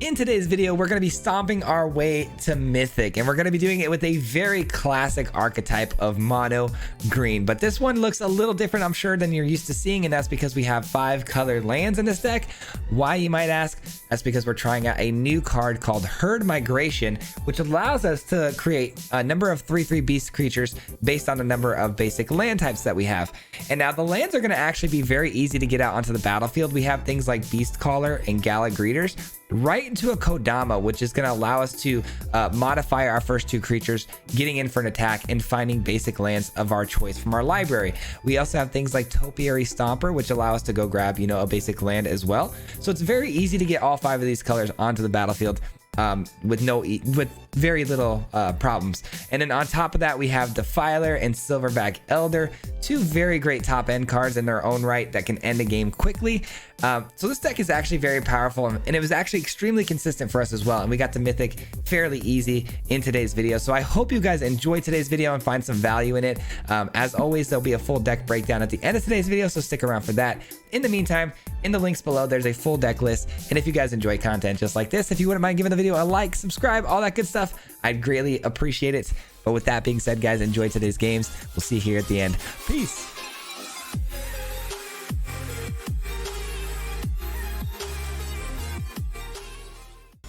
In today's video, we're going to be stomping our way to Mythic, and we're going to be doing it with a very classic archetype of mono green. But this one looks a little different, I'm sure, than you're used to seeing, and that's because we have 5 colored lands in this deck. Why, you might ask? That's because we're trying out a new card called Herd Migration, which allows us to create a number of 3/3 beast creatures based on the number of basic land types that we have. And now the lands are going to actually be very easy to get out onto the battlefield. We have things like Beast Caller and Gala Greeters right into a Kodama, which is going to allow us to modify our first 2 creatures, getting in for an attack and finding basic lands of our choice from our library. We also have things like Topiary Stomper, which allow us to go grab, a basic land as well. So it's very easy to get all 5 of these colors onto the battlefield with very little problems. And then on top of that, we have Defiler and Silverback Elder, 2 very great top end cards in their own right that can end the game quickly. So this deck is actually very powerful, and it was actually extremely consistent for us as well, and we got to Mythic fairly easy in today's video. So I hope you guys enjoyed today's video and find some value in it. As always, there'll be a full deck breakdown at the end of today's video, so stick around for that. In the meantime, in the links below, there's a full deck list, and if you guys enjoy content just like this, if you wouldn't mind giving the video a like, subscribe, all that good stuff, I'd greatly appreciate it. But with that being said, guys, enjoy today's games. We'll see you here at the end. Peace.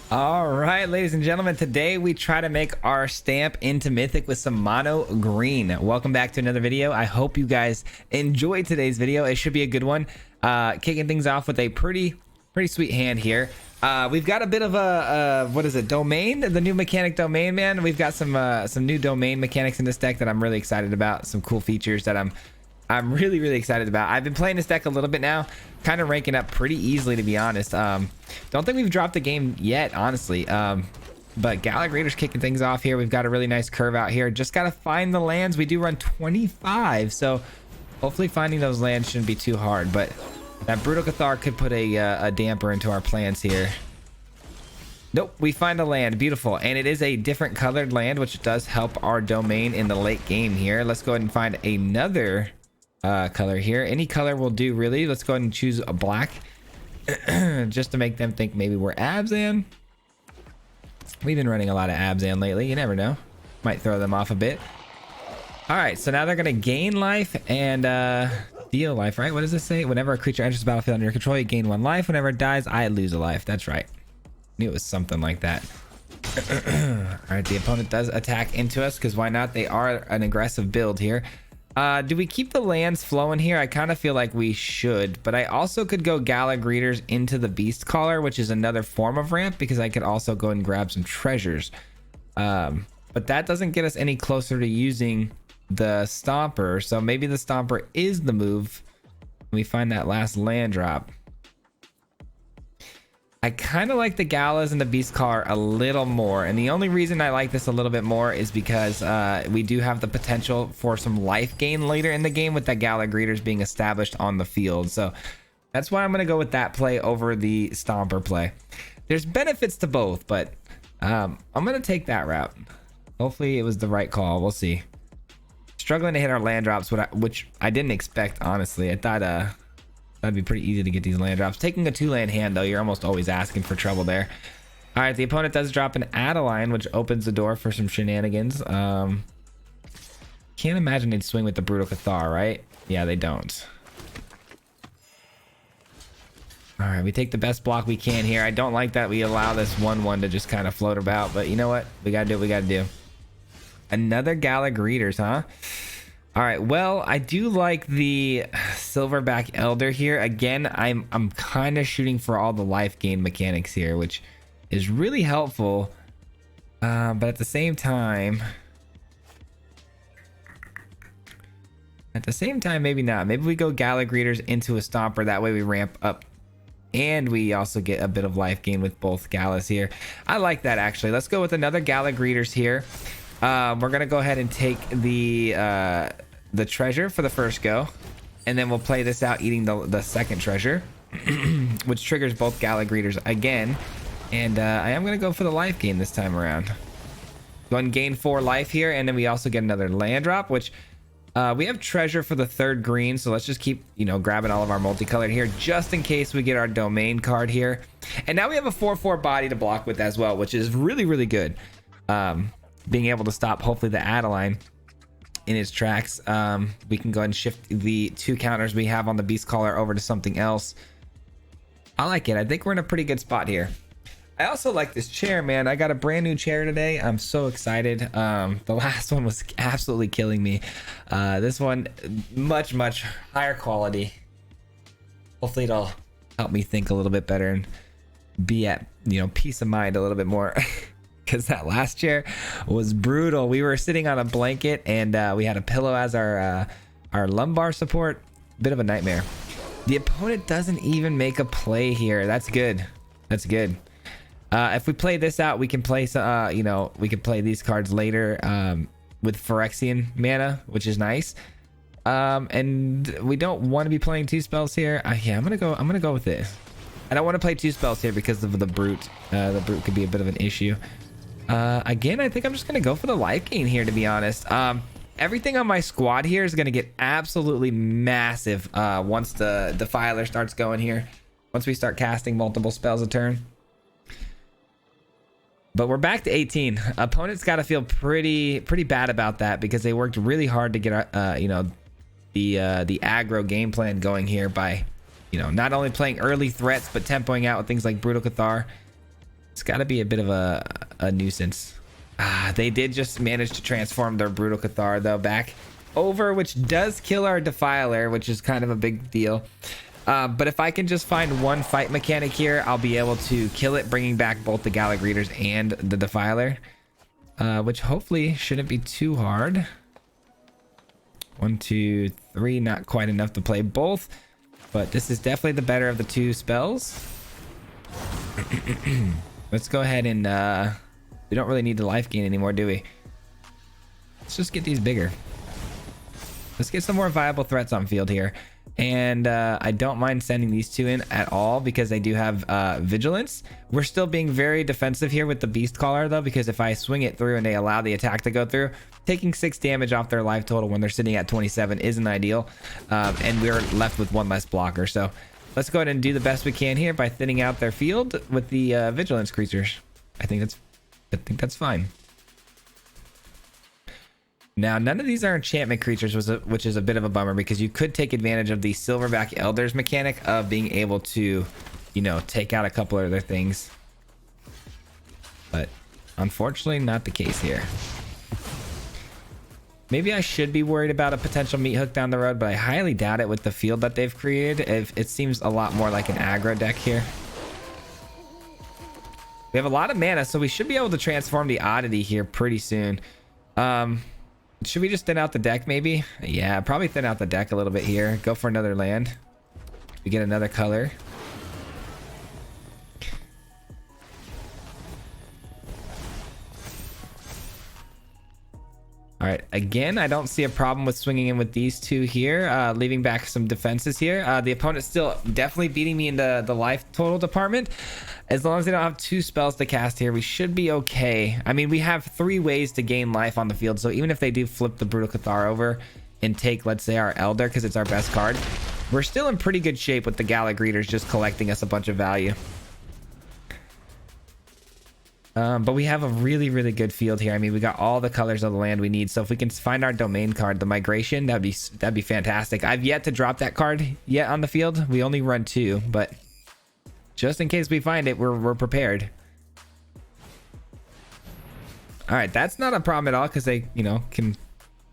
All right, ladies and gentlemen, today we try to make our stamp into Mythic with some mono green. Welcome back to another video. I hope you guys enjoyed today's video. It should be a good one. Kicking things off with a pretty sweet hand here. We've got a bit of a what is it, domain, the new mechanic domain, man. We've got some new domain mechanics in this deck that I'm really excited about, some cool features that I'm really excited about. I've been playing this deck a little bit now, kind of ranking up pretty easily, to be honest. Don't think we've dropped the game yet, honestly. But Gala Greeter's kicking things off here. We've got a really nice curve out here. Just got to find the lands. We do run 25, so hopefully finding those lands shouldn't be too hard, but that Brutal Cathar could put a damper into our plans here. Nope, we find a land. Beautiful. And it is a different colored land, which does help our domain in the late game here. Let's go ahead and find another color here. Any color will do, really. Let's go ahead and choose a black just to make them think maybe we're Abzan. We've been running a lot of Abzan lately. You never know. Might throw them off a bit. All right, so now they're going to gain life and deal life, right? What does this say? Whenever a creature enters the battlefield under your control, you gain 1 life. Whenever it dies, I lose a life. That's right. Knew it was something like that. All right, the opponent does attack into us because why not? They are an aggressive build here. Do we keep the lands flowing here? I kind of feel like we should, but I also could go Gala Greeters into the Beast Caller, which is another form of ramp, because I could also go and grab some treasures. But that doesn't get us any closer to using the Stomper, so maybe the Stomper is the move. We find that last land drop. I kind of like the Galas and the Beast Caller a little more, and the only reason I like this a little bit more is because we do have the potential for some life gain later in the game with that Gala Greeters being established on the field. So that's why I'm going to go with that play over the Stomper play. There's benefits to both, but I'm going to take that route. Hopefully it was the right call. We'll see. Struggling to hit our land drops, which I didn't expect, honestly. I thought that'd be pretty easy to get these land drops. Taking a 2-land hand, though, you're almost always asking for trouble there. All right, the opponent does drop an Adeline, which opens the door for some shenanigans. Can't imagine they'd swing with the Brutal Cathar, right? Yeah, they don't. All right, we take the best block we can here. I don't like that we allow this 1/1 to just kind of float about, but you know what? We got to do what we got to do. Another Gala Greeters, huh? All right, well, I do like the Silverback Elder here. Again, I'm kind of shooting for all the life gain mechanics here, which is really helpful. But at the same time, maybe not. Maybe we go Gala Greeters into a Stomper. That way we ramp up. And we also get a bit of life gain with both Galas here. I like that, actually. Let's go with another Gala Greeters here. We're gonna go ahead and take the treasure for the first go, and then we'll play this out eating the second treasure, which triggers both Gala Greeters again. And I am gonna go for the life gain this time around. Go and gain 4 life here, and then we also get another land drop, which We have treasure for the third green, so let's just keep, you know, grabbing all of our multicolored here just in case we get our domain card here. And now we have a 4/4 body to block with as well, which is really, really good. Being able to stop, hopefully, the Adeline in his tracks. We can go ahead and shift the 2 counters we have on the Beast Caller over to something else. I like it. I think we're in a pretty good spot here. I also like this chair, man. I got a brand new chair today. I'm so excited. The last one was absolutely killing me. This one, much, much higher quality. Hopefully it'll help me think a little bit better and be at, you know, peace of mind a little bit more. Because that last chair was brutal. We were sitting on a blanket and we had a pillow as our lumbar support. Bit of a nightmare. The opponent doesn't even make a play here. That's good. That's good. If we play this out, we can play, you know, we can play these cards later with Phyrexian mana, which is nice. And we don't want to be playing 2 spells here. Yeah, I'm gonna go with it. I don't want to play 2 spells here because of the brute. The brute could be a bit of an issue. Again, I think I'm just gonna go for the life gain here, to be honest. Everything on my squad here is gonna get absolutely massive once the Defiler starts going here. Once we start casting multiple spells a turn. But we're back to 18. Opponents got to feel pretty bad about that because they worked really hard to get you know, the aggro game plan going here by, you know, not only playing early threats but tempoing out with things like Brutal Cathar. It's got to be a bit of a nuisance. They did just manage to transform their Brutal Cathar though back over, which does kill our Defiler, which is kind of a big deal. But if I can just find one fight mechanic here, I'll be able to kill it, bringing back both the Gallic Readers and the Defiler, which hopefully shouldn't be too hard. 1, 2, 3, not quite enough to play both, but this is definitely the better of the 2 spells. Let's go ahead and we don't really need the life gain anymore, do we? Let's just get these bigger. Let's get some more viable threats on field here. And I don't mind sending these 2 in at all because they do have vigilance. We're still being very defensive here with the Beast Caller though, because if I swing it through and they allow the attack to go through, taking 6 damage off their life total when they're sitting at 27 isn't ideal. And we're left with 1 less blocker. So let's go ahead and do the best we can here by thinning out their field with the vigilance creatures. I think that's fine. Now, none of these are enchantment creatures, which is a bit of a bummer because you could take advantage of the Silverback Elders mechanic of being able to, you know, take out a couple of their things. But unfortunately, not the case here. Maybe I should be worried about a potential meat hook down the road, but I highly doubt it with the field that they've created. It seems a lot more like an aggro deck here. We have a lot of mana, so we should be able to transform the Oddity here pretty soon. Should we just thin out the deck maybe? Yeah, probably thin out the deck a little bit here. Go for another land. We get another color. All right, again, I don't see a problem with swinging in with these 2 here, leaving back some defenses here. The opponent's still definitely beating me in the life total department. As long as they don't have 2 spells to cast here, we should be okay. I mean, we have 3 ways to gain life on the field, so even if they do flip the Brutal Cathar over and take, let's say, our Elder because it's our best card, we're still in pretty good shape with the Gallic Readers just collecting us a bunch of value. But we have a really, really good field here. I mean, we got all the colors of the land we need. So if we can find our domain card, the migration, that'd be fantastic. I've yet to drop that card yet on the field. We only run 2, but just in case we find it, we're prepared. All right, that's not a problem at all because they, you know, can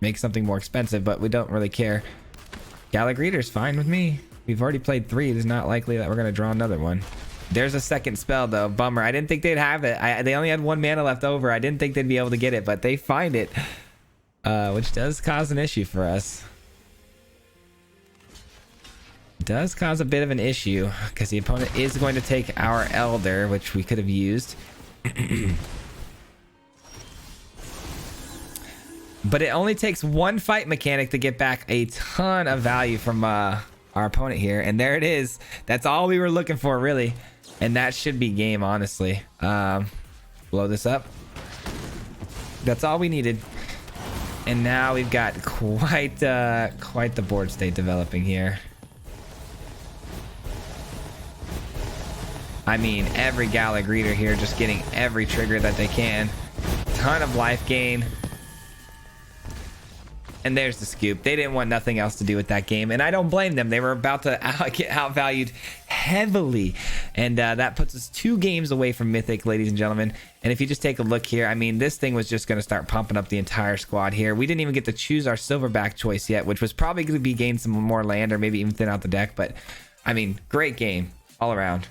make something more expensive, but we don't really care. Gallic Reader's fine with me. We've already played 3. It's not likely that we're going to draw another one. There's a second spell though. Bummer. I didn't think they'd have it. They only had 1 mana left over. I didn't think they'd be able to get it, but they find it, which does cause an issue for us. Does cause a bit of an issue because the opponent is going to take our Elder, which we could have used. But it only takes 1 fight mechanic to get back a ton of value from our opponent here. And there it is. That's all we were looking for, really. And that should be game, honestly. Blow this up. That's all we needed. And now we've got quite the board state developing here. I mean, every Gala Greeter here just getting every trigger that they can. Ton of life gain. And there's the scoop. They didn't want nothing else to do with that game, and I don't blame them. They were about to get outvalued heavily, and that puts us 2 games away from Mythic, ladies and gentlemen. And if you just take a look here, I mean, this thing was just going to start pumping up the entire squad here. We didn't even get to choose our silverback choice yet, which was probably going to be gain some more land or maybe even thin out the deck. But I mean, great game all around.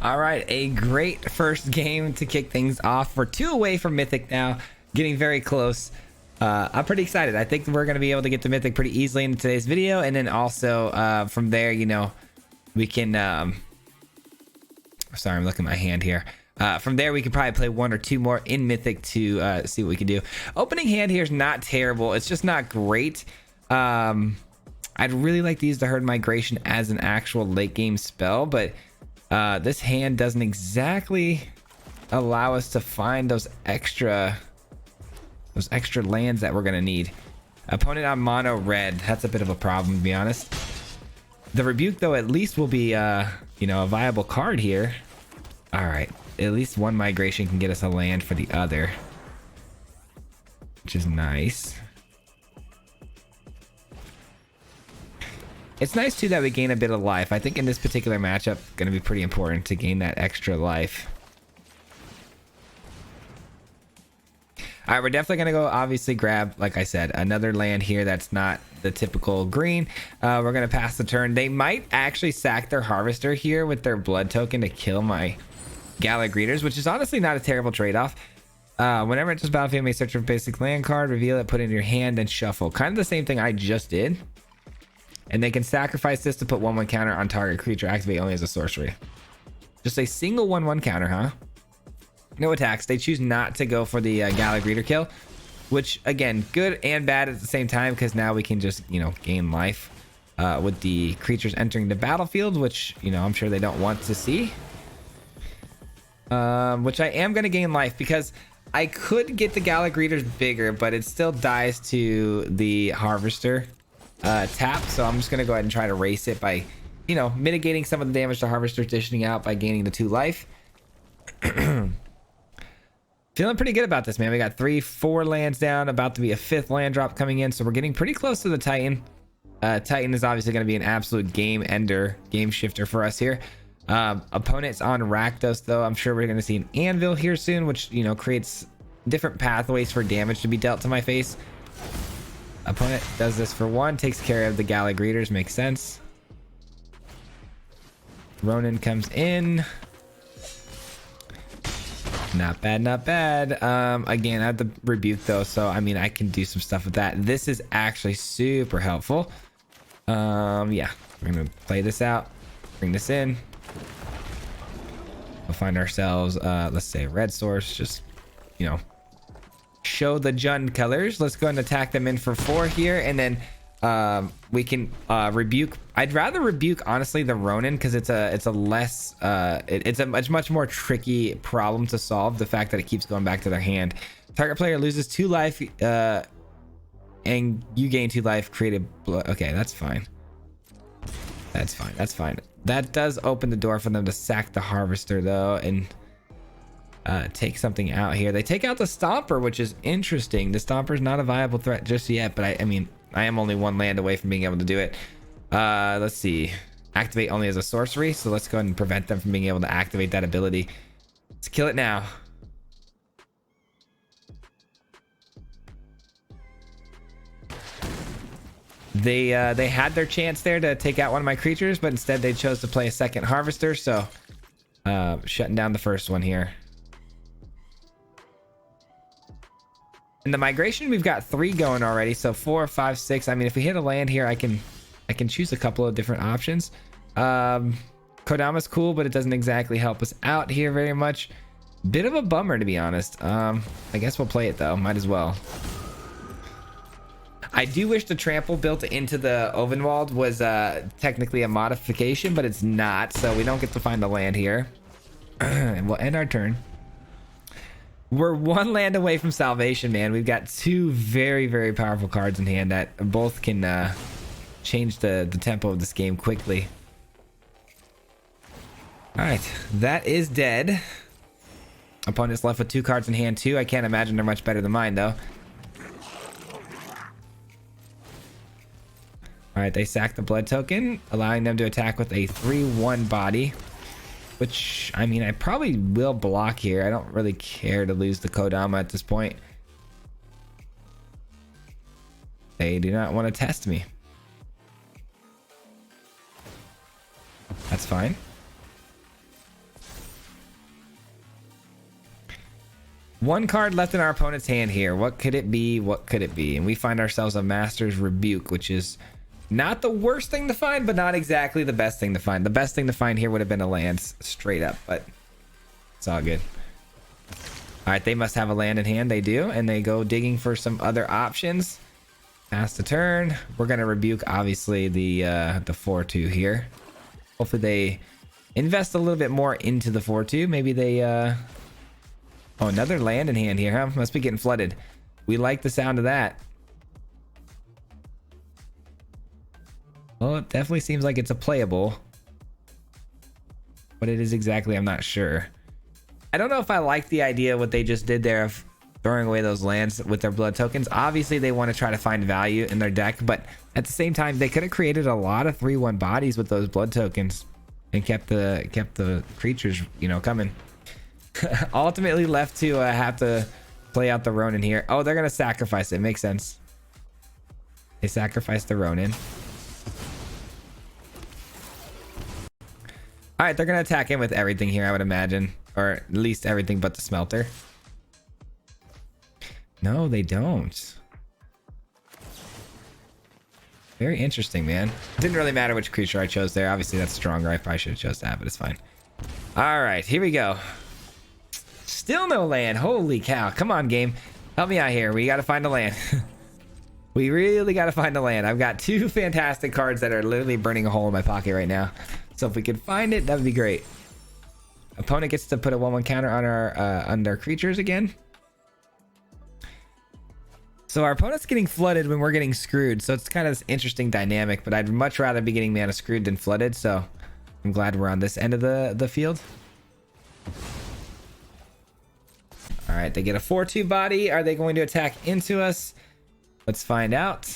All right, a great first game to kick things off. We're 2 away from Mythic now, getting very close. I'm pretty excited. I think we're going to be able to get to Mythic pretty easily in today's video. And then also from there, you know, we can... sorry, I'm looking at my hand here. From there, we could probably play 1 or 2 more in Mythic to see what we can do. Opening hand here is not terrible. It's just not great. I'd really like to use the Herd Migration as an actual late game spell, but this hand doesn't exactly allow us to find those extra lands that we're gonna need. Opponent on mono red, that's a bit of a problem, to be honest. The Rebuke, though, at least will be you know, a viable card here. All right, at least 1 migration can get us a land for the other, which is nice. It's nice too that we gain a bit of life. I think in this particular matchup, gonna be pretty important to gain that extra life. All right, we're definitely going to go obviously grab, like I said, another land here that's not the typical green. We're going to pass the turn. They might actually sack their Harvester here with their blood token to kill my Gala Greeters, which is honestly not a terrible trade-off. Whenever it's just battlefield, you may search for a basic land card, reveal it, put it in your hand, and shuffle. Kind of the same thing I just did. And they can sacrifice this to put 1/1 counter on target creature, activate only as a sorcery. Just a single 1/1 counter, huh? No attacks. They choose not to go for the Gala Greeter kill, which again, good and bad at the same time, because now we can just, you know, gain life with the creatures entering the battlefield, which, you know, I'm sure they don't want to see. Which I am going to gain life because I could get the Gala Greeters bigger, but it still dies to the Harvester tap. So I'm just going to go ahead and try to race it by, you know, mitigating some of the damage the Harvester dishing out by gaining the 2 life. Feeling pretty good about this, man. We got 3-4 lands down, about to be a 5th land drop coming in, so we're getting pretty close to the Titan. Titan is obviously going to be an absolute game ender, game shifter for us here. Opponents on Rakdos, though. I'm sure we're going to see an Anvil here soon, which, you know, creates different pathways for damage to be dealt to my face. Opponent does this for 1, takes care of the Gala Greeters, makes sense. Ronin comes in. Not bad, not bad. Again, I have the Rebuke though, so I mean, I can do some stuff with that. This is actually super helpful. Yeah, we're gonna play this out, bring this in. We'll find ourselves, let's say red source, just, you know, show the Jund colors. Let's go and attack them in for 4 here, and then we can Rebuke. I'd rather Rebuke, honestly, the Ronin, because it's a less it's a much more tricky problem to solve, the fact that it keeps going back to their hand. Target player loses 2 life and you gain 2 life, create a okay, that's fine. That's fine. That does open the door for them to sack the Harvester though, and take something out here. They take out the Stomper, which is interesting. The Stomper is not a viable threat just yet, but I mean, I am only 1 land away from being able to do it. Let's see. Activate only as a sorcery, so let's go ahead and prevent them from being able to activate that ability. Let's kill it now. They had their chance there to take out one of my creatures, but instead they chose to play a second Harvester, so shutting down the first one here. In the migration, we've got 3 going already, so 4, 5, 6. I mean, if we hit a land here, I can choose a couple of different options. Kodama's cool, but it doesn't exactly help us out here very much. Bit of a bummer, to be honest. I guess we'll play it though. Might as well. I do wish the trample built into the Ovenwald was technically a modification, but it's not, so we don't get to find the land here. And we'll end our turn. We're one land away from salvation, man. We've got two very, very powerful cards in hand that both can change the tempo of this game quickly. All right, that is dead. Opponent's left with two cards in hand too. I can't imagine they're much better than mine though. All right, they sack the blood token, allowing them to attack with a 3/1 body. Which, I mean, I probably will block here. I don't really care to lose the Kodama at this point. They do not want to test me. That's fine. One card left in our opponent's hand here. What could it be? What could it be? And we find ourselves a Master's Rebuke, which is not the worst thing to find, but not exactly the best thing to find. The best thing to find here would have been a land straight up, but it's all good. All right, they must have a land in hand. They do, and they go digging for some other options. Pass the turn. We're gonna rebuke, obviously, the 4/2 here. Hopefully they invest a little bit more into the 4/2. Maybe they oh, another land in hand here, huh? Must be getting flooded. We like the sound of that. Well, it definitely seems like it's a playable. What it is exactly, I'm not sure. I don't know if I like the idea what they just did there of throwing away those lands with their blood tokens. Obviously, they want to try to find value in their deck, but at the same time, they could have created a lot of 3/1 bodies with those blood tokens and kept the creatures, you know, coming. Ultimately left to have to play out the Ronin here. Oh, they're gonna sacrifice it. Makes sense. They sacrifice the Ronin. All right, they're gonna attack in with everything here, I would imagine, or at least everything but the smelter. No, they don't. Very interesting, man. Didn't really matter which creature I chose there. Obviously, that's stronger. I probably should have chose that, but it's fine. All right, here we go. Still no land. Holy cow. Come on, game. Help me out here. We got to find a land. We really got to find a land. I've got two fantastic cards that are literally burning a hole in my pocket right now. So if we could find it, that would be great. Opponent gets to put a 1/1 counter on our creatures again. So our opponent's getting flooded when we're getting screwed. So it's kind of this interesting dynamic, but I'd much rather be getting mana screwed than flooded. So I'm glad we're on this end of the field. All right, they get a 4/2 body. Are they going to attack into us? Let's find out.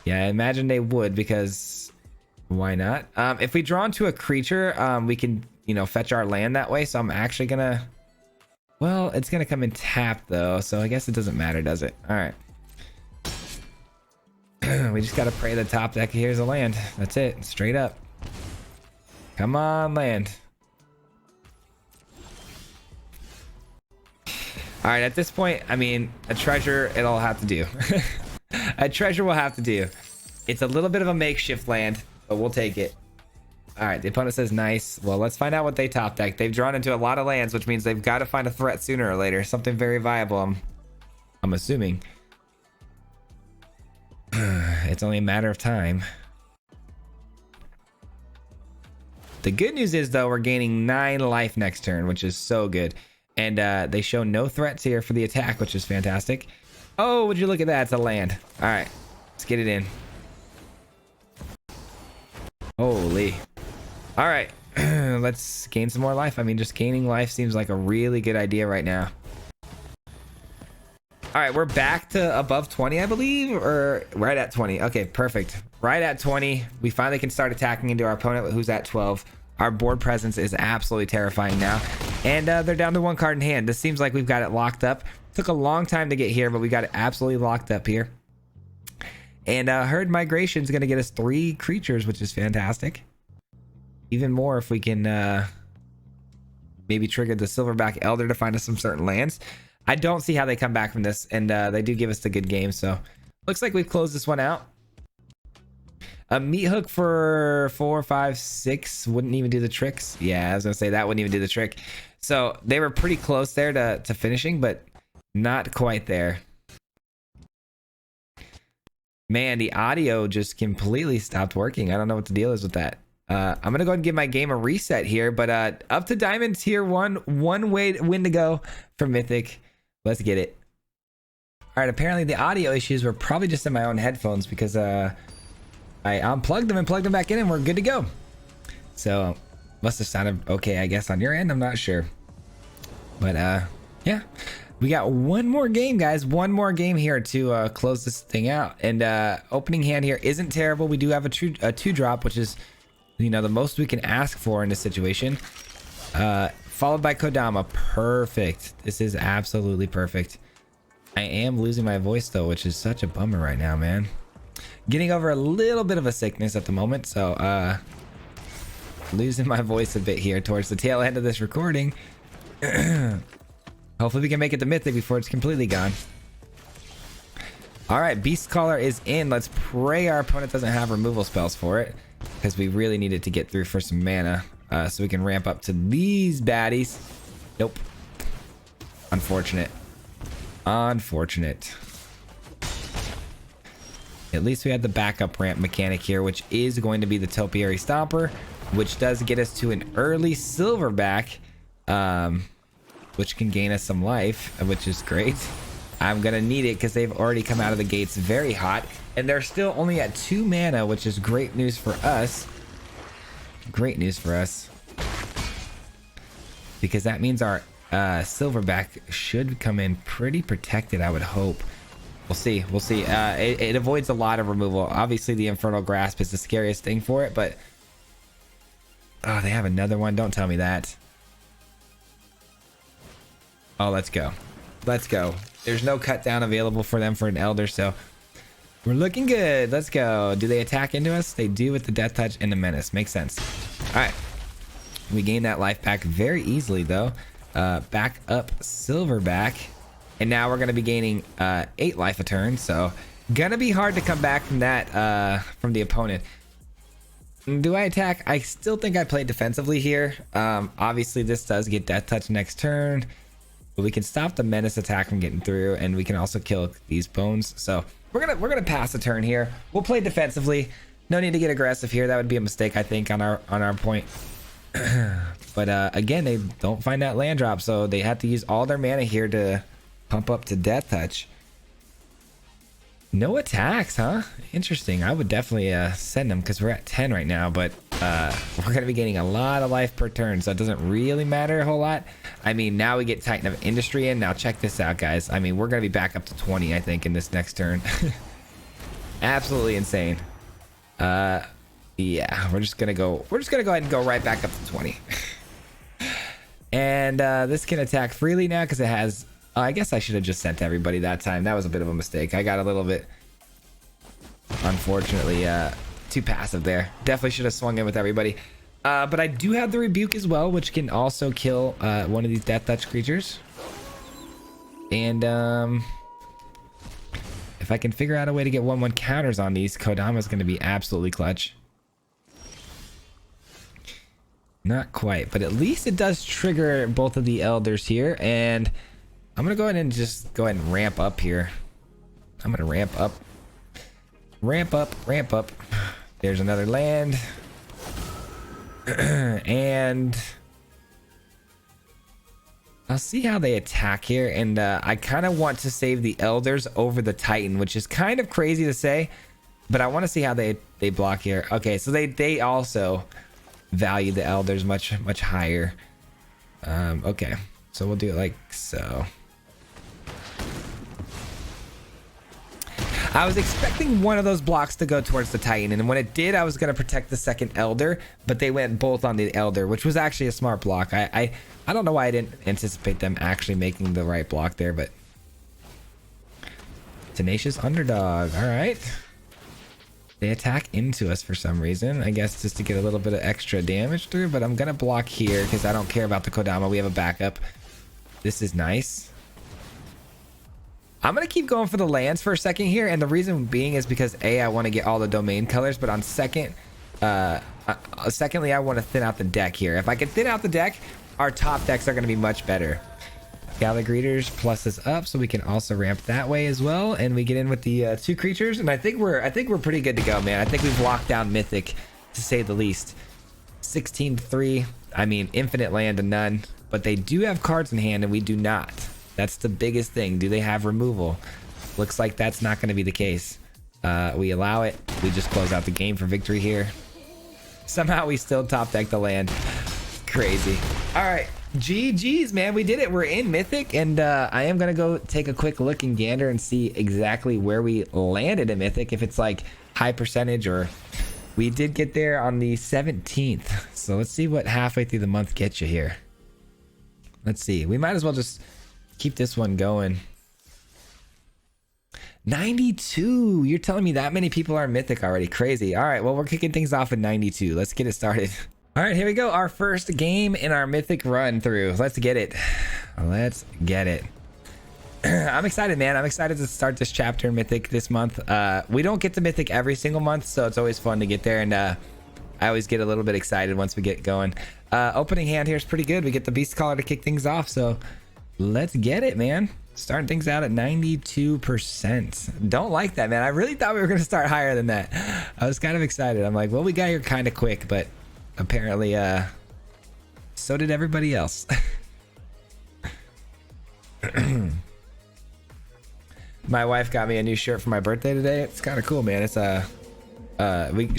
Yeah, I imagine they would, because why not? If we draw into a creature, we can, you know, fetch our land that way. So I'm actually gonna, well, it's gonna come in tapped though, so I guess it doesn't matter, does it? All right. We just gotta pray the top deck here's a land. That's it, straight up. Come on, land. All right, at this point, I mean, a treasure, it'll have to do. A treasure will have to do. It's a little bit of a makeshift land, but we'll take it. All right, the opponent says nice. Well, let's find out what they top deck. They've drawn into a lot of lands, which means they've got to find a threat sooner or later. Something very viable, I'm assuming. It's only a matter of time. The good news is, though, we're gaining 9 life next turn, which is so good. And they show no threats here for the attack, which is fantastic. Oh, would you look at that? It's a land. All right, let's get it in. Holy. All right, let's gain some more life. I mean, just gaining life seems like a really good idea right now. All right, we're back to above 20, I believe, or right at 20. Okay, perfect. Right at 20. We finally can start attacking into our opponent, who's at 12. Our board presence is absolutely terrifying now. And they're down to 1 card in hand. This seems like we've got it locked up. Took a long time to get here, but we got it absolutely locked up here. And Herd Migration is going to get us 3 creatures, which is fantastic. Even more if we can maybe trigger the Silverback Elder to find us some certain lands. I don't see how they come back from this, and they do give us the good game. So looks like we've closed this one out. A meat hook for 4, 5, 6 wouldn't even do the tricks. Yeah, I was gonna say that wouldn't even do the trick. So they were pretty close there to finishing, but not quite there. Man, the audio just completely stopped working. I don't know what the deal is with that. I'm gonna go ahead and give my game a reset here, but up to diamond tier 1, one win to go for Mythic. Let's get it. All right, apparently the audio issues were probably just in my own headphones because I unplugged them and plugged them back in and we're good to go. So must have sounded okay, I guess, on your end. I'm not sure. But yeah, we got one more game, guys. One more game here to close this thing out. And opening hand here isn't terrible. We do have a 2-drop, which is, you know, the most we can ask for in this situation. Followed by Kodama. Perfect. This is absolutely perfect. I am losing my voice though, which is such a bummer right now, man. Getting over a little bit of a sickness at the moment, so losing my voice a bit here towards the tail end of this recording. Hopefully we can make it to Mythic before it's completely gone. All right, Beast Caller is in. Let's pray our opponent doesn't have removal spells for it, because we really need it to get through for some mana, so we can ramp up to these baddies. Nope. Unfortunate. Unfortunate. At least we had the backup ramp mechanic here, which is going to be the Topiary Stomper, which does get us to an early silverback, which can gain us some life, which is great. I'm gonna need it because they've already come out of the gates very hot, and they're still only at 2 mana, which is great news for us. Great news for us, because that means our silverback should come in pretty protected, I would hope. We'll see. We'll see. It avoids a lot of removal. Obviously the Infernal Grasp is the scariest thing for it, but oh, they have another one. Don't tell me that. Oh, let's go. Let's go. There's no cut down available for them for an Elder, so we're looking good. Let's go. Do they attack into us? They do with the Death Touch and the Menace. Makes sense. All right. We gain that life back very easily, though. Back up silverback, and now we're going to be gaining 8 life a turn, so gonna be hard to come back from that from the opponent. Do I attack? I still think I played defensively here. Obviously this does get Death Touch next turn, but we can stop the Menace attack from getting through, and we can also kill these bones. So we're gonna pass a turn here. We'll play defensively. No need to get aggressive here. That would be a mistake, I think, on our point. But again, they don't find that land drop, so they have to use all their mana here to pump up to Death Touch. No attacks, huh? Interesting. I would definitely send them because we're at 10 right now, but we're going to be gaining a lot of life per turn, so it doesn't really matter a whole lot. I mean, now we get Titan of Industry in. Now check this out, guys. I mean, we're going to be back up to 20, I think, in this next turn. Absolutely insane. Yeah, we're just gonna go ahead and go right back up to 20. And this can attack freely now because it has I guess I should have just sent everybody that time. That was a bit of a mistake. I got a little bit, unfortunately, too passive there. Definitely should have swung in with everybody. But I do have the Rebuke as well, which can also kill one of these Death Touch creatures. And if I can figure out a way to get 1/1 counters on these, Kodama's going to be absolutely clutch. Not quite, but at least it does trigger both of the Elders here. And I'm going to go ahead and just go ahead and ramp up here. I'm going to ramp up. Ramp up, ramp up. There's another land. And I'll see how they attack here. And I kind of want to save the Elders over the Titan, which is kind of crazy to say, but I want to see how they block here. Okay, so they also value the Elders much higher. Okay, so we'll do it like so. I was expecting one of those blocks to go towards the Titan, and when it did, I was going to protect the second Elder, but they went both on the Elder, which was actually a smart block. I don't know why I didn't anticipate them actually making the right block there, but Tenacious Underdog. All right. They attack into us for some reason, I guess just to get a little bit of extra damage through, but I'm going to block here because I don't care about the Kodama. We have a backup. This is nice. I'm going to keep going for the lands for a second here, and the reason being is because A, I want to get all the domain colors, but on secondly, I want to thin out the deck here. If I can thin out the deck, our top decks are going to be much better. Gala Greeters plus us up, so we can also ramp that way as well, and we get in with the 2 creatures, and I think we're pretty good to go, man. I think we've locked down Mythic, to say the least. 16-3. I mean, infinite land to none, but they do have cards in hand and we do not. That's the biggest thing. Do they have removal? Looks like that's not going to be the case. We allow it. We just close out the game for victory here. Somehow we still top deck the land. Crazy. All right. GG's, man. We did it. We're in Mythic, and I am going to go take a quick look and gander and see exactly where we landed in Mythic, if it's like high percentage or... We did get there on the 17th. So let's see what halfway through the month gets you here. Let's see. We might as well just keep this one going. 92. You're telling me that many people are Mythic already? Crazy. All right. Well, we're kicking things off at 92. Let's get it started. All right. Here we go. Our first game in our Mythic run through. Let's get it. Let's get it. I'm excited, man. I'm excited to start this chapter in Mythic this month. We don't get to Mythic every single month, so it's always fun to get there, and I always get a little bit excited once we get going. Opening hand here is pretty good. We get the Beast Caller to kick things off, so let's get it, man. Starting things out at 92%. Don't like that, man. I really thought we were going to start higher than that. I was kind of excited. I'm like, well, we got here kind of quick, but apparently so did everybody else. My wife got me a new shirt for my birthday today. It's kind of cool, man. It's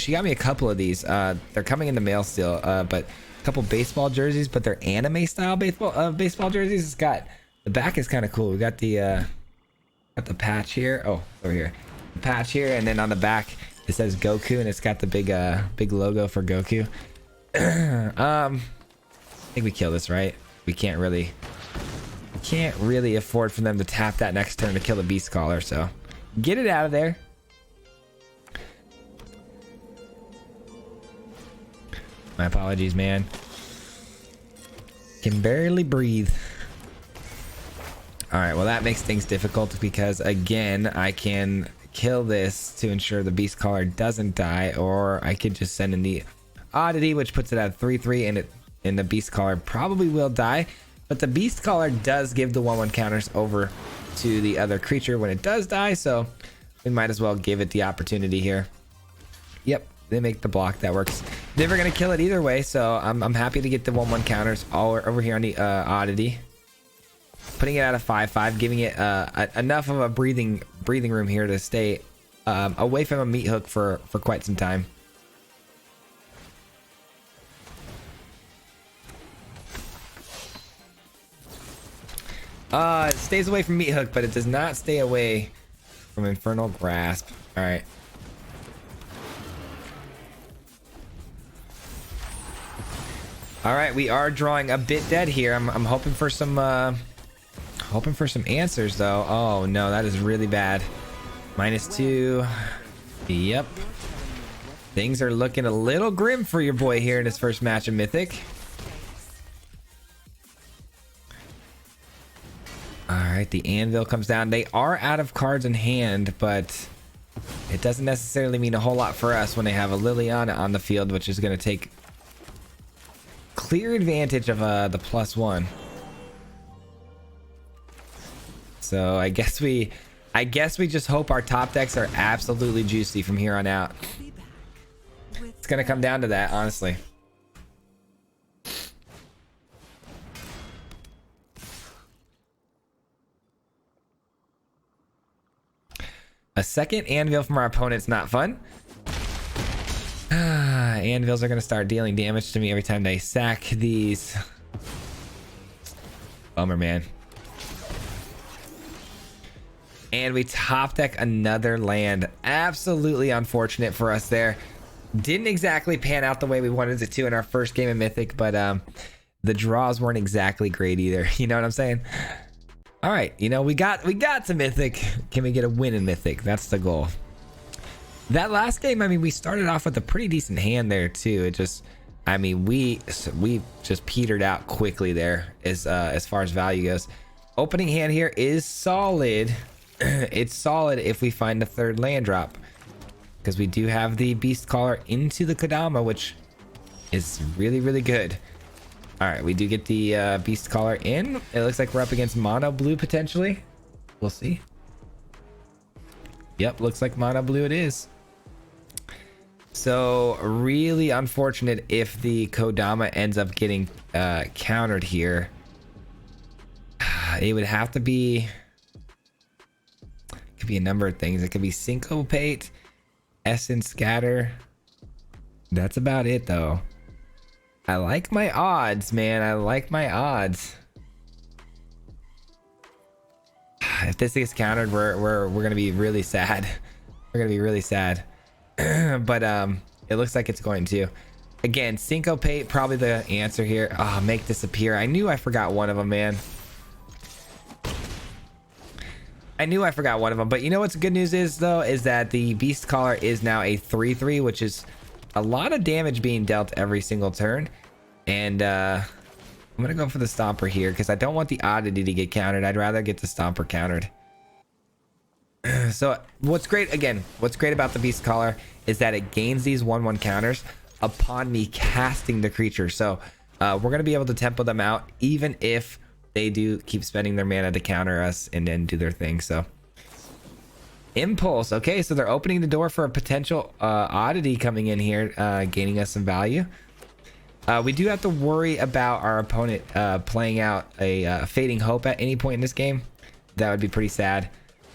she got me a couple of these. They're coming in the mail still, but a couple baseball jerseys, but they're anime style baseball jerseys. It's got, the back is kind of cool. We got the patch here. Oh, over here, the patch here, and then on the back it says Goku, and it's got the big logo for Goku. I think we kill this, right? We can't really afford for them to tap that next turn to kill the Beast Caller, so get it out of there. My apologies, man. Can barely breathe. All right, well, that makes things difficult because, again, I can kill this to ensure the Beast Caller doesn't die, or I could just send in the Oddity, which puts it at 3-3, and the Beast Caller probably will die. But the Beast Caller does give the 1/1 counters over to the other creature when it does die, so we might as well give it the opportunity here. Yep, they make the block. That works. Never gonna kill it either way, so I'm happy to get the 1/1 counters all over here on the Oddity. Putting it at a 5/5, giving it enough of a breathing room here to stay away from a meat hook for quite some time. It stays away from Meat Hook, but it does not stay away from Infernal Grasp. All right. All right, we are drawing a bit dead here. I'm hoping for some answers though. Oh no, that is really bad. -2. Yep. Things are looking a little grim for your boy here in his first match of Mythic. Alright, the Anvil comes down. They are out of cards in hand, but it doesn't necessarily mean a whole lot for us when they have a Liliana on the field, which is going to take clear advantage of the +1. So I guess we just hope our top decks are absolutely juicy from here on out. It's going to come down to that, honestly. A second Anvil from our opponent's not fun. Anvils are going to start dealing damage to me every time they sack these. Bummer, man. And we top deck another land. Absolutely unfortunate for us there. Didn't exactly pan out the way we wanted it to in our first game of Mythic, but the draws weren't exactly great either. You know what I'm saying? All right, you know, we got to Mythic. Can we get a win in Mythic? That's the goal. That last game, I mean, we started off with a pretty decent hand there too. It just, I mean, we just petered out quickly there as far as value goes. Opening hand here is solid. It's solid if we find a third land drop, because we do have the Beast Caller into the Kodama, which is really, really good. All right, we do get the Beast Caller in. It looks like we're up against mono blue potentially. We'll see. Yep, looks like mono blue it is. So really unfortunate if the Kodama ends up getting countered here. It would have to be, it could be a number of things. It could be Syncopate, Essence Scatter. That's about it though. I like my odds, man. I like my odds. If this gets countered, we're gonna be really sad. We're gonna be really sad. But it looks like it's going to. Again, Syncopate probably the answer here. Oh, make disappear. I knew I forgot one of them, man. I knew I forgot one of them. But you know what's good news is though, is that the Beast Caller is now a 3/3, which is a lot of damage being dealt every single turn. And I'm gonna go for the Stomper here because I don't want the Oddity to get countered. I'd rather get the Stomper countered. So what's great about the Beast Caller is that it gains these 1/1 counters upon me casting the creature. So we're gonna be able to tempo them out even if they do keep spending their mana to counter us and then do their thing. So Impulse. Okay, so they're opening the door for a potential Oddity coming in here, gaining us some value. We do have to worry about our opponent playing out a Fading Hope at any point in this game. That would be pretty sad.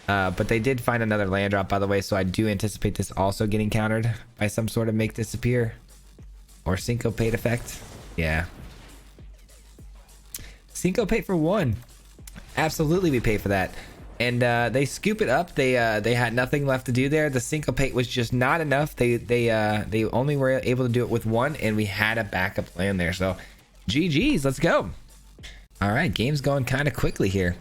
But they did find another land drop, by the way, so I do anticipate this also getting countered by some sort of Make Disappear or Syncopate effect. Yeah. Syncopate for 1. Absolutely, we pay for that. And they scoop it up. They had nothing left to do there. The Syncopate was just not enough. They only were able to do it with 1, and we had a backup plan there. So GG's, let's go. All right, game's going kind of quickly here.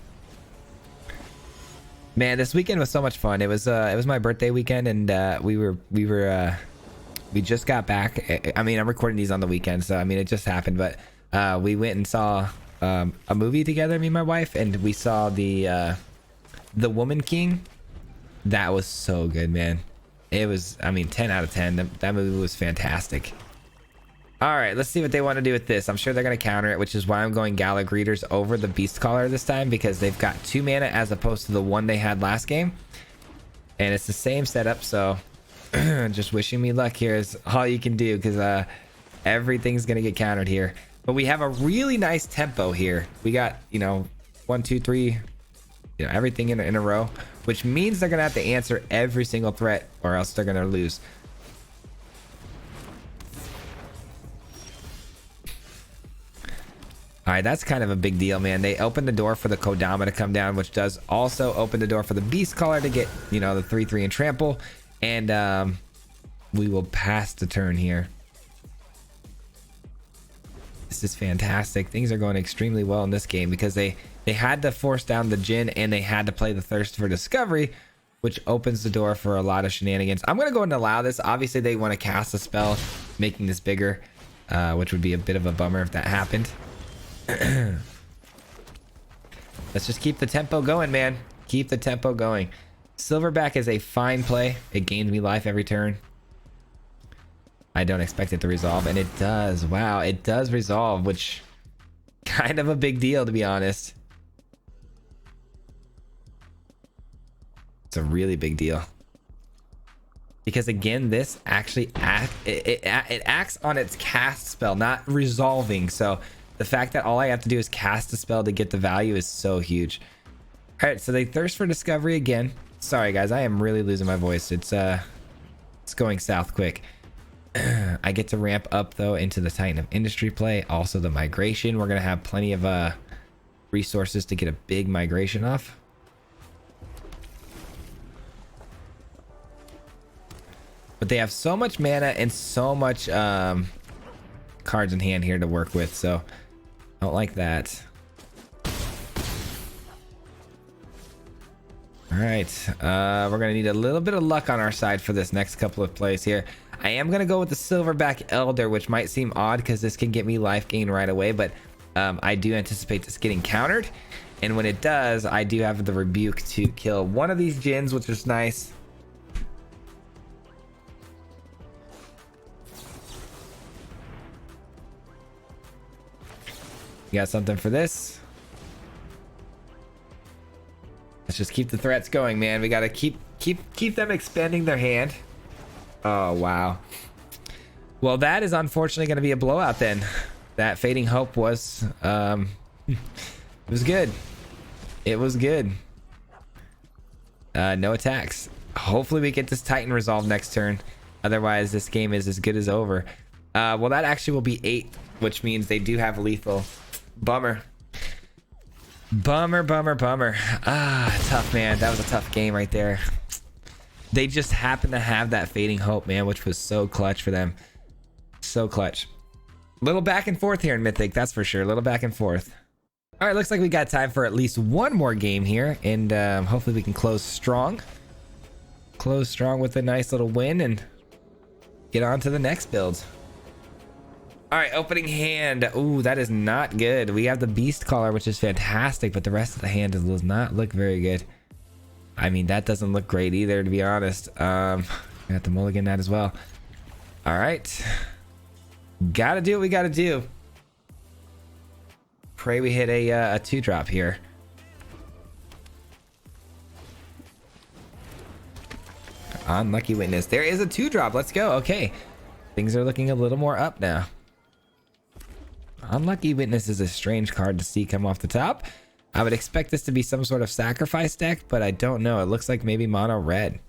Man, this weekend was so much fun. It was my birthday weekend, and we just got back. I mean, I'm recording these on the weekend, so I mean it just happened. But we went and saw a movie together, me and my wife, and we saw the Woman King. That was so good, man. It was, I mean, 10 out of 10. That movie was fantastic. All right, let's see what they want to do with this. I'm sure they're going to counter it, which is why I'm going Gala Greeters over the Beast Caller this time, because they've got 2 mana as opposed to the 1 they had last game. And it's the same setup, so just wishing me luck here is all you can do, because everything's going to get countered here. But we have a really nice tempo here. We got, 1, 2, 3, everything in a row, which means they're going to have to answer every single threat or else they're going to lose. All right, that's kind of a big deal, man. They opened the door for the Kodama to come down, which does also open the door for the Beast Caller to get, the 3/3 and trample. And we will pass the turn here. This is fantastic. Things are going extremely well in this game because they had to force down the Djinn and they had to play the Thirst for Discovery, which opens the door for a lot of shenanigans. I'm going to go ahead and allow this. Obviously, they want to cast a spell, making this bigger, which would be a bit of a bummer if that happened. Let's just keep the tempo going, man. Keep the tempo going. Silverback is a fine play. It gains me life every turn. I don't expect it to resolve, and it does. Wow, it does resolve, which kind of a big deal, to be honest. It's a really big deal. Because again, this actually it acts on its cast spell, not resolving. So the fact that all I have to do is cast a spell to get the value is so huge. All right, so they Thirst for Discovery again. Sorry guys, I am really losing my voice. It's going south quick. I get to ramp up though into the Titan of Industry play, also the migration. We're gonna have plenty of resources to get a big migration off. But they have so much mana and so much cards in hand here to work with, so I don't like that. All right, we're gonna need a little bit of luck on our side for this next couple of plays here. I am gonna go with the Silverback Elder, which might seem odd because this can get me life gain right away, but I do anticipate this getting countered, and when it does, I do have the Rebuke to kill one of these Djinns, which is nice. You got something for this? Let's just keep the threats going, man. We gotta keep them expanding their hand. Oh wow, Well, that is unfortunately going to be a blowout then. That Fading Hope was, it was good. It was good. No attacks. Hopefully we get this Titan resolved next turn. Otherwise, this game is as good as over. Well, that actually will be 8, which means they do have lethal. Bummer. Bummer, bummer, bummer. Tough, man. That was a tough game right there. They just happened to have that Fading Hope, man, which was so clutch for them. So clutch. Little back and forth here in Mythic, that's for sure. Little back and forth. All right, looks like we got time for at least one more game here, and hopefully we can close strong. Close strong with a nice little win and get on to the next build. All right, opening hand. Ooh, that is not good. We have the Beast Caller, which is fantastic, but the rest of the hand does not look very good. I mean, that doesn't look great either, to be honest. We have to mulligan that as well. All right. Gotta do what we gotta do. Pray we hit a 2-drop here. Unlucky Witness. There is a 2-drop. Let's go. Okay. Things are looking a little more up now. Unlucky Witness is a strange card to see come off the top. I would expect this to be some sort of sacrifice deck, but I don't know. It looks like maybe mono red.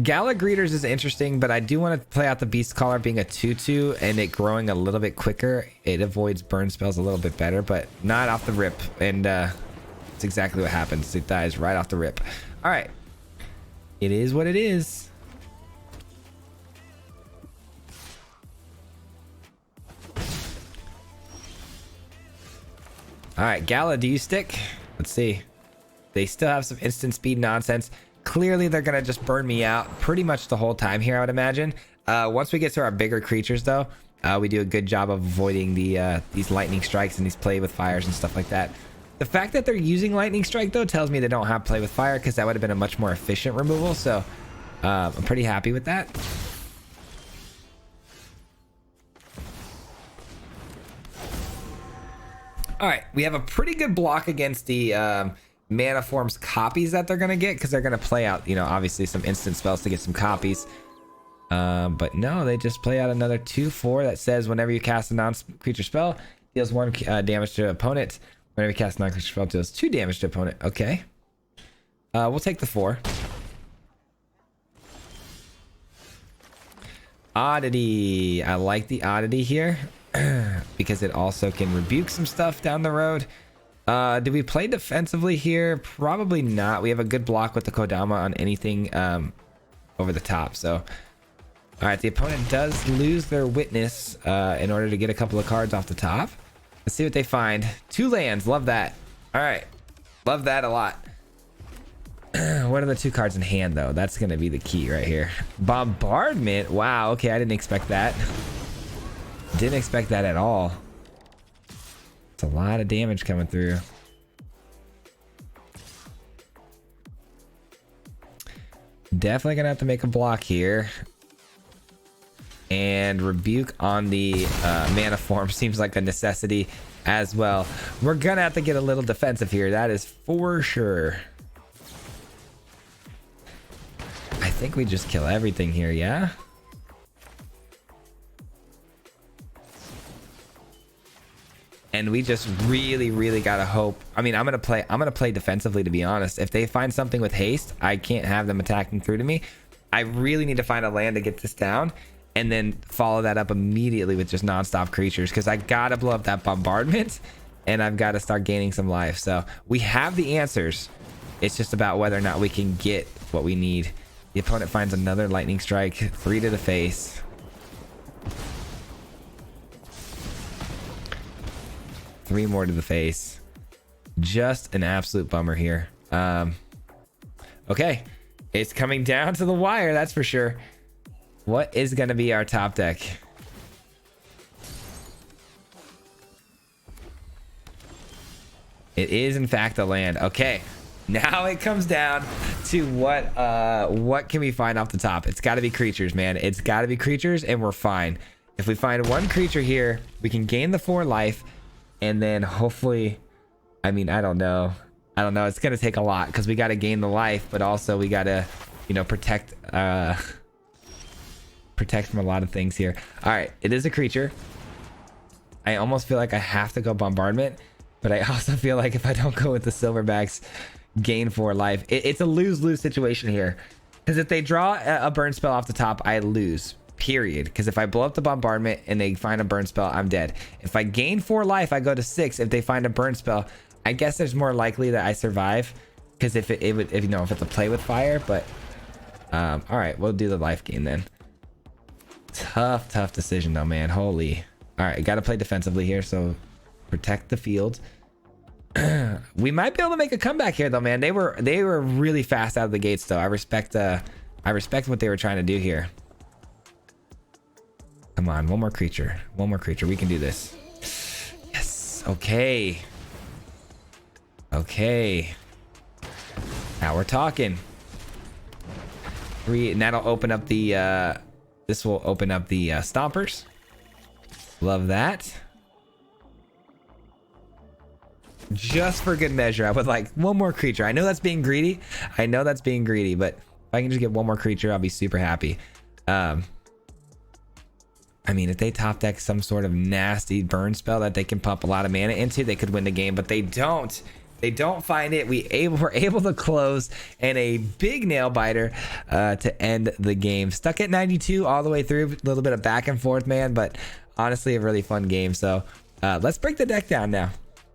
Gala Greeters is interesting, but I do want to play out the Beast Caller being a 2/2 and it growing a little bit quicker. It avoids burn spells a little bit better, but not off the rip. And it's exactly what happens. It dies right off the rip. All right. It is what it is. All right, Gala, do you stick? Let's see. They still have some instant speed nonsense. Clearly, they're going to just burn me out pretty much the whole time here, I would imagine. Once we get to our bigger creatures, though, we do a good job of avoiding these lightning strikes and these play with fires and stuff like that. The fact that they're using lightning strike, though, tells me they don't have play with fire, because that would have been a much more efficient removal. So I'm pretty happy with that. All right, we have a pretty good block against the mana forms copies that they're gonna get, because they're gonna play out, you know, obviously some instant spells to get some copies. But no, they just play out another 2/4 that says whenever you cast a non-creature spell, deals 1 damage to opponent. Whenever you cast a non-creature spell, deals 2 damage to opponent. Okay. We'll take the 4. Oddity. I like the oddity here because it also can rebuke some stuff down the road. Do we play defensively here? Probably not. We have a good block with the Kodama on anything over the top. So, all right, the opponent does lose their Witness in order to get a couple of cards off the top. Let's see what they find. 2 lands. Love that. All right. Love that a lot. What are the 2 cards in hand, though? That's going to be the key right here. Bombardment. Wow. Okay, I didn't expect that. Didn't expect that at all. It's a lot of damage coming through. Definitely gonna have to make a block here. And rebuke on the mana form seems like a necessity as well. We're gonna have to get a little defensive here. That is for sure. I think we just kill everything here, yeah? And we just really gotta hope. I mean, I'm gonna play defensively, to be honest. If they find something with haste, I can't have them attacking through to me. I really need to find a land to get this down and then follow that up immediately with just non-stop creatures, because I gotta blow up that bombardment and I've got to start gaining some life. So we have the answers. It's just about whether or not we can get what we need. The opponent finds another lightning strike, 3 to the face. Three more to the face. Just an absolute bummer here. Okay, it's coming down to the wire, that's for sure. What is going to be our top deck? It is in fact a land. Okay, now it comes down to what can we find off the top? It's got to be creatures, man. It's got to be creatures, and we're fine. If we find 1 creature here, we can gain the 4 life. And then hopefully, I mean, I don't know. I don't know. It's going to take a lot because we got to gain the life, but also we got to, you know, protect from a lot of things here. All right, it is a creature. I almost feel like I have to go bombardment, but I also feel like if I don't go with the silverbacks, gain 4 life. It's a lose-lose situation here, because if they draw a burn spell off the top, I lose, period. Because if I blow up the bombardment and they find a burn spell, I'm dead. If I gain 4 life, I go to 6. If they find a burn spell, I guess there's more likely that I survive, because if you know, if it's a play with fire. But all right, we'll do the life gain then. Tough decision though, man. Holy. All right, got to play defensively here, so protect the field. We might be able to make a comeback here though, man. They were really fast out of the gates though. I respect what they were trying to do here. Come on, one more creature. We can do this. Yes. Okay. Now we're talking. 3, and that'll open up the this will open up the stompers. Love that. Just for good measure, I would like one more creature. I know that's being greedy, but if I can just get one more creature, I'll be super happy. I mean, if they top deck some sort of nasty burn spell that they can pump a lot of mana into, they could win the game, but they don't. They don't find it. We're able to close, and a big nail biter to end the game. Stuck at 92 all the way through. A little bit of back and forth, man, but honestly, a really fun game. So let's break the deck down now.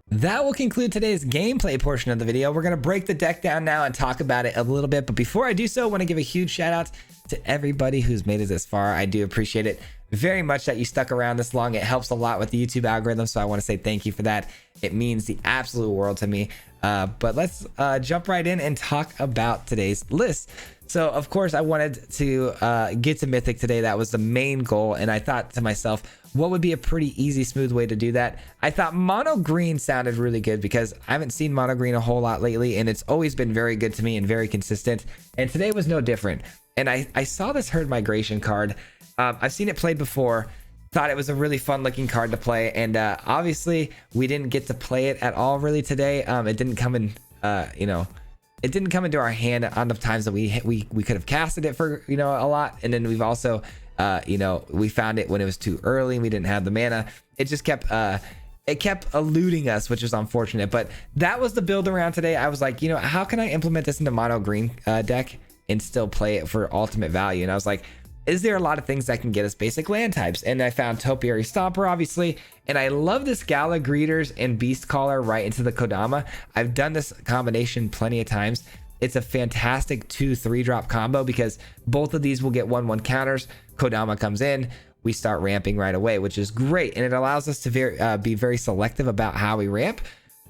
That will conclude today's gameplay portion of the video. We're going to break the deck down now and talk about it a little bit. But before I do so, I want to give a huge shout out to everybody who's made it this far. I do appreciate it very much that you stuck around this long. It helps a lot with the YouTube algorithm, so I want to say thank you for that. It means the absolute world to me. But let's jump right in and talk about today's list. So of course I wanted to get to Mythic today. That was the main goal, and I thought to myself, what would be a pretty easy, smooth way to do that? I thought mono green sounded really good because I haven't seen mono green a whole lot lately, and it's always been very good to me and very consistent, and today was no different. And I saw this herd migration card. I've seen it played before, thought it was a really fun looking card to play, and obviously we didn't get to play it at all really today. It didn't come in, it didn't come into our hand on the times that we could have casted it for, a lot. And then we've also, we found it when it was too early and we didn't have the mana. It just kept, it kept eluding us, which was unfortunate. But that was the build around today. I was like, how can I implement this into mono green deck and still play it for ultimate value? And I was like, is there a lot of things that can get us basic land types? And I found Topiary Stomper, obviously, and I love this Gala Greeters and Beast Caller right into the Kodama. I've done this combination plenty of times. It's a fantastic 2/3 drop combo because both of these will get 1/1 counters. Kodama comes in, we start ramping right away, which is great, and it allows us to be very selective about how we ramp.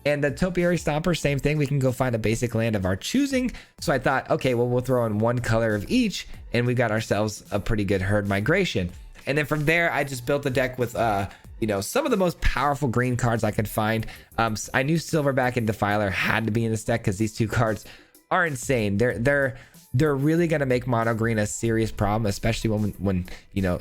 And the Topiary Stomper, same thing. We can go find a basic land of our choosing. So I thought, okay, well, we'll throw in one color of each, and we got ourselves a pretty good herd migration. And then from there, I just built the deck with, some of the most powerful green cards I could find. I knew Silverback and Defiler had to be in this deck because these two cards are insane. They're really going to make mono green a serious problem, especially when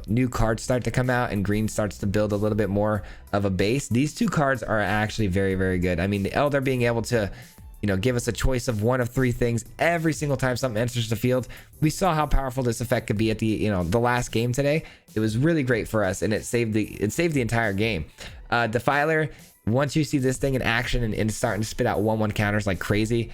new cards start to come out and green starts to build a little bit more of a base. These two cards are actually very, very good. I mean, the Elder being able to, give us a choice of one of 3 things every single time something enters the field. We saw how powerful this effect could be at the last game today. It was really great for us, and it saved the entire game. Defiler, once you see this thing in action and starting to spit out 1/1 counters like crazy,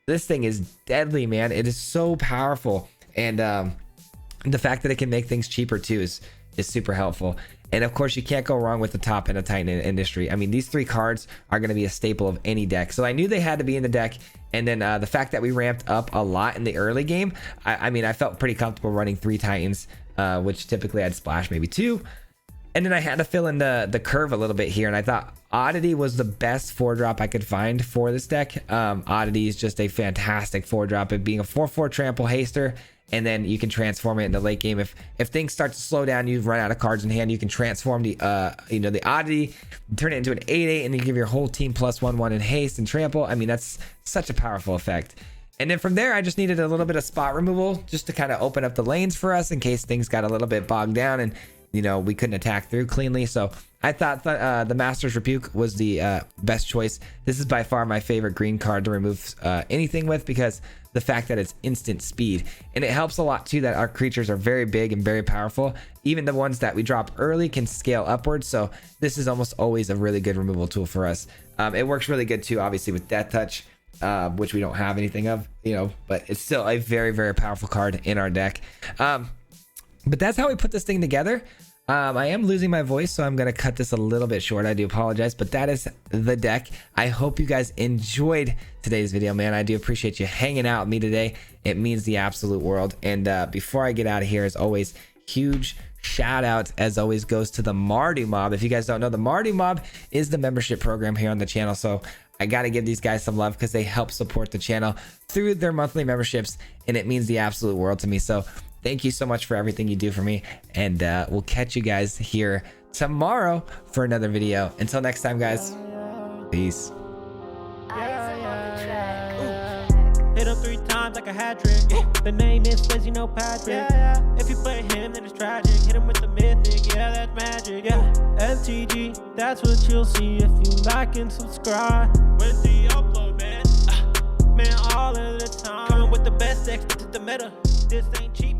this thing is deadly, man. It is so powerful, and the fact that it can make things cheaper too is super helpful. And of course, you can't go wrong with the top in a Titan industry. I mean, these 3 cards are going to be a staple of any deck, so I knew they had to be in the deck. And then the fact that we ramped up a lot in the early game, I felt pretty comfortable running 3 Titans, which typically I'd splash maybe 2. And then I had to fill in the curve a little bit here, and I thought Oddity was the best 4-drop I could find for this deck. Oddity is just a fantastic 4-drop, it being a 4/4 trample haster, and then you can transform it in the late game. If things start to slow down, you've run out of cards in hand, you can transform the Oddity, turn it into an 8/8, and you give your whole team +1/1 in haste and trample. I mean, that's such a powerful effect. And then from there, I just needed a little bit of spot removal just to kind of open up the lanes for us in case things got a little bit bogged down. And you know, we couldn't attack through cleanly. So I thought the Master's Rebuke was the best choice. This is by far my favorite green card to remove anything with, because the fact that it's instant speed, and it helps a lot too that our creatures are very big and very powerful. Even the ones that we drop early can scale upwards, so this is almost always a really good removal tool for us. It works really good too, obviously, with Death Touch, which we don't have anything of, you know, but it's still a very, very powerful card in our deck. But that's how we put this thing together. I am losing my voice, so I'm going to cut this a little bit short. I do apologize, but that is the deck. I hope you guys enjoyed today's video, man. I do appreciate you hanging out with me today. It means the absolute world. And before I get out of here, as always, huge shout out as always goes to the Mardu Mob. If you guys don't know, the Mardu Mob is the membership program here on the channel. So I got to give these guys some love because they help support the channel through their monthly memberships, and it means the absolute world to me. So thank you so much for everything you do for me, and we'll catch you guys here tomorrow for another video. Until next time, guys, peace. Hit him 3 times like a hat trick. The name is Swayze, no Patrick. If you play him, then it's tragic. Hit him with the Mythic, yeah, that's magic. MTG, that's what you'll see if you like and subscribe. With the upload, man, man, all of the time. Coming with the best decks, this is the meta. This ain't cheap.